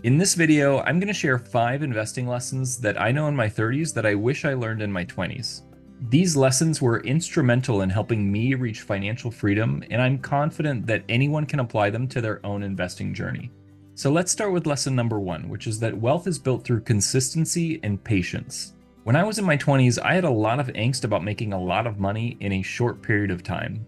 In this video, I'm going to share 5 investing lessons that I know in my 30s that I wish I learned in my 20s. These lessons were instrumental in helping me reach financial freedom, and I'm confident that anyone can apply them to their own investing journey. So let's start with lesson number 1, which is that wealth is built through consistency and patience. When I was in my 20s, I had a lot of angst about making a lot of money in a short period of time.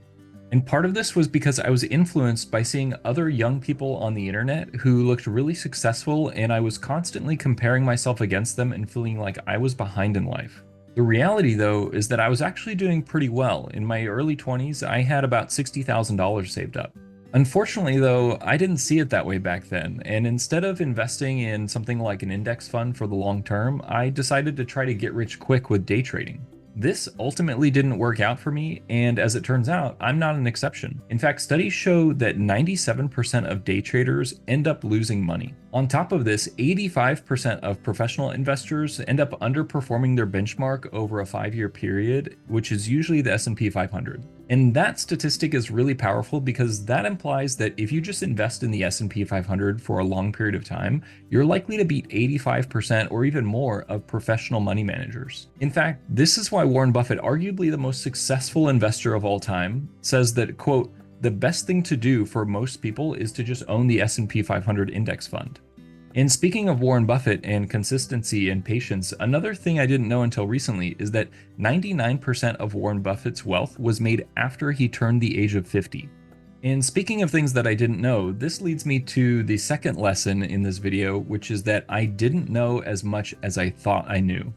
And part of this was because I was influenced by seeing other young people on the internet who looked really successful, and I was constantly comparing myself against them and feeling like I was behind in life. The reality, though, is that I was actually doing pretty well. In my early 20s, I had about $60,000 saved up. Unfortunately, though, I didn't see it that way back then, and instead of investing in something like an index fund for the long term, I decided to try to get rich quick with day trading. This ultimately didn't work out for me, and as it turns out, I'm not an exception. In fact, studies show that 97% of day traders end up losing money. On top of this, 85% of professional investors end up underperforming their benchmark over a 5-year period, which is usually the S&P 500. And that statistic is really powerful because that implies that if you just invest in the S&P 500 for a long period of time, you're likely to beat 85% or even more of professional money managers. In fact, this is why Warren Buffett, arguably the most successful investor of all time, says that, quote, "The best thing to do for most people is to just own the S&P 500 index fund." And speaking of Warren Buffett and consistency and patience, another thing I didn't know until recently is that 99% of Warren Buffett's wealth was made after he turned the age of 50. And speaking of things that I didn't know, this leads me to the second lesson in this video, which is that I didn't know as much as I thought I knew.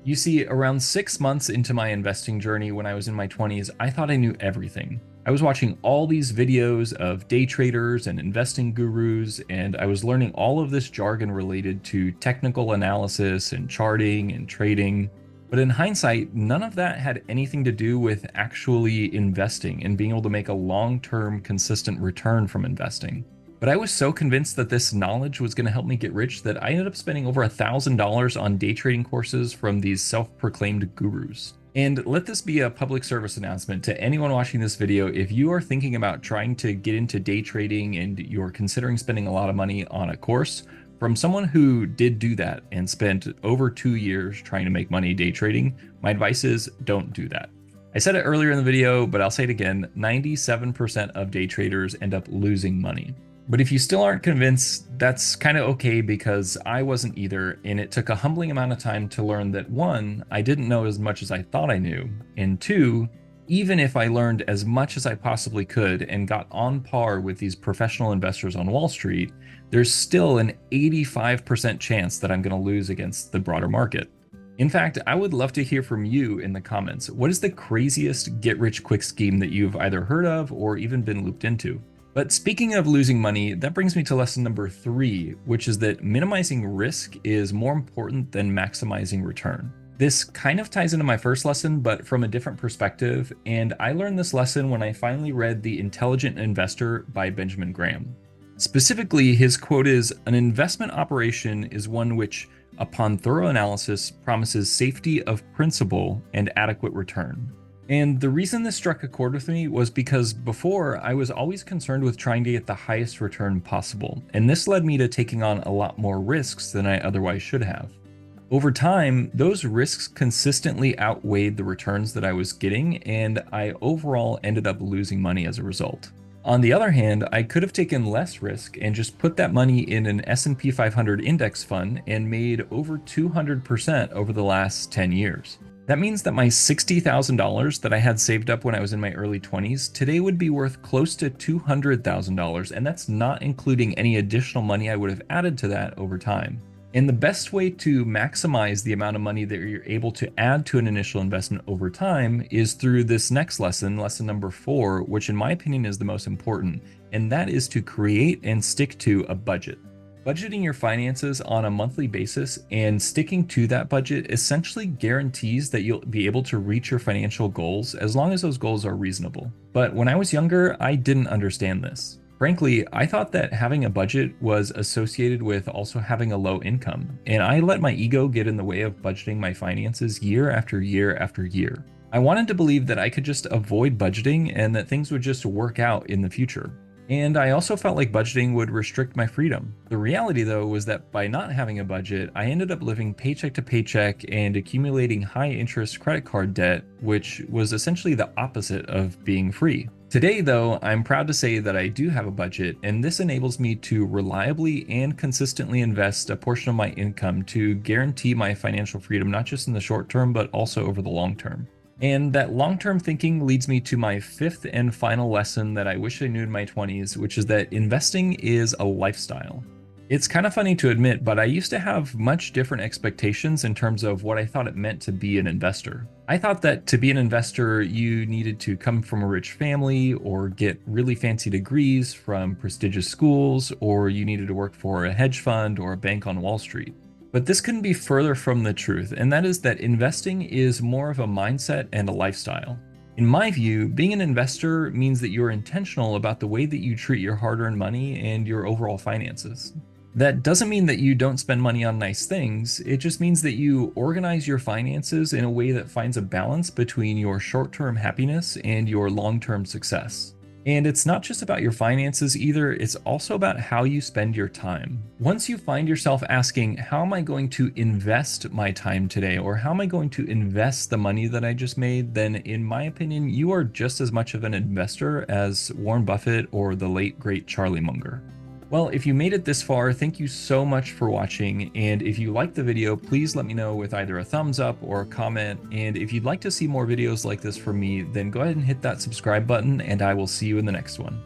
You see, around 6 months into my investing journey when I was in my 20s, I thought I knew everything. I was watching all these videos of day traders and investing gurus, and I was learning all of this jargon related to technical analysis and charting and trading. But in hindsight, none of that had anything to do with actually investing and being able to make a long-term consistent return from investing. But I was so convinced that this knowledge was going to help me get rich that I ended up spending over $1,000 on day trading courses from these self-proclaimed gurus. And let this be a public service announcement to anyone watching this video. If you are thinking about trying to get into day trading and you're considering spending a lot of money on a course, from someone who did do that and spent over 2 years trying to make money day trading, my advice is don't do that. I said it earlier in the video, but I'll say it again, 97% of day traders end up losing money. But if you still aren't convinced, that's kind of okay because I wasn't either, and it took a humbling amount of time to learn that 1, I didn't know as much as I thought I knew, and 2, even if I learned as much as I possibly could and got on par with these professional investors on Wall Street, there's still an 85% chance that I'm going to lose against the broader market. In fact, I would love to hear from you in the comments. What is the craziest get-rich-quick scheme that you've either heard of or even been looped into? But speaking of losing money, that brings me to lesson number 3, which is that minimizing risk is more important than maximizing return. This kind of ties into my first lesson, but from a different perspective, and I learned this lesson when I finally read The Intelligent Investor by Benjamin Graham. Specifically, his quote is, "An investment operation is one which, upon thorough analysis, promises safety of principal and adequate return." And the reason this struck a chord with me was because before I was always concerned with trying to get the highest return possible, and this led me to taking on a lot more risks than I otherwise should have. Over time, those risks consistently outweighed the returns that I was getting, and I overall ended up losing money as a result. On the other hand, I could have taken less risk and just put that money in an S&P 500 index fund and made over 200% over the last 10 years. That means that my $60,000 that I had saved up when I was in my early 20s today would be worth close to $200,000, and that's not including any additional money I would have added to that over time. And the best way to maximize the amount of money that you're able to add to an initial investment over time is through this next lesson, lesson number 4, which in my opinion is the most important, and that is to create and stick to a budget. Budgeting your finances on a monthly basis and sticking to that budget essentially guarantees that you'll be able to reach your financial goals as long as those goals are reasonable. But when I was younger, I didn't understand this. Frankly, I thought that having a budget was associated with also having a low income, and I let my ego get in the way of budgeting my finances year after year after year. I wanted to believe that I could just avoid budgeting and that things would just work out in the future. And I also felt like budgeting would restrict my freedom. The reality, though, was that by not having a budget, I ended up living paycheck to paycheck and accumulating high interest credit card debt, which was essentially the opposite of being free. Today, though, I'm proud to say that I do have a budget, and this enables me to reliably and consistently invest a portion of my income to guarantee my financial freedom, not just in the short term, but also over the long term. And that long-term thinking leads me to my fifth and final lesson that I wish I knew in my 20s, which is that investing is a lifestyle. It's kind of funny to admit, but I used to have much different expectations in terms of what I thought it meant to be an investor. I thought that to be an investor, you needed to come from a rich family or get really fancy degrees from prestigious schools, or you needed to work for a hedge fund or a bank on Wall Street. But this couldn't be further from the truth, and that is that investing is more of a mindset and a lifestyle. In my view, being an investor means that you're intentional about the way that you treat your hard-earned money and your overall finances. That doesn't mean that you don't spend money on nice things, it just means that you organize your finances in a way that finds a balance between your short-term happiness and your long-term success. And it's not just about your finances either, it's also about how you spend your time. Once you find yourself asking, how am I going to invest my time today? Or how am I going to invest the money that I just made? Then in my opinion, you are just as much of an investor as Warren Buffett or the late great Charlie Munger. Well, if you made it this far, thank you so much for watching, and if you liked the video, please let me know with either a thumbs up or a comment, and if you'd like to see more videos like this from me, then go ahead and hit that subscribe button, and I will see you in the next one.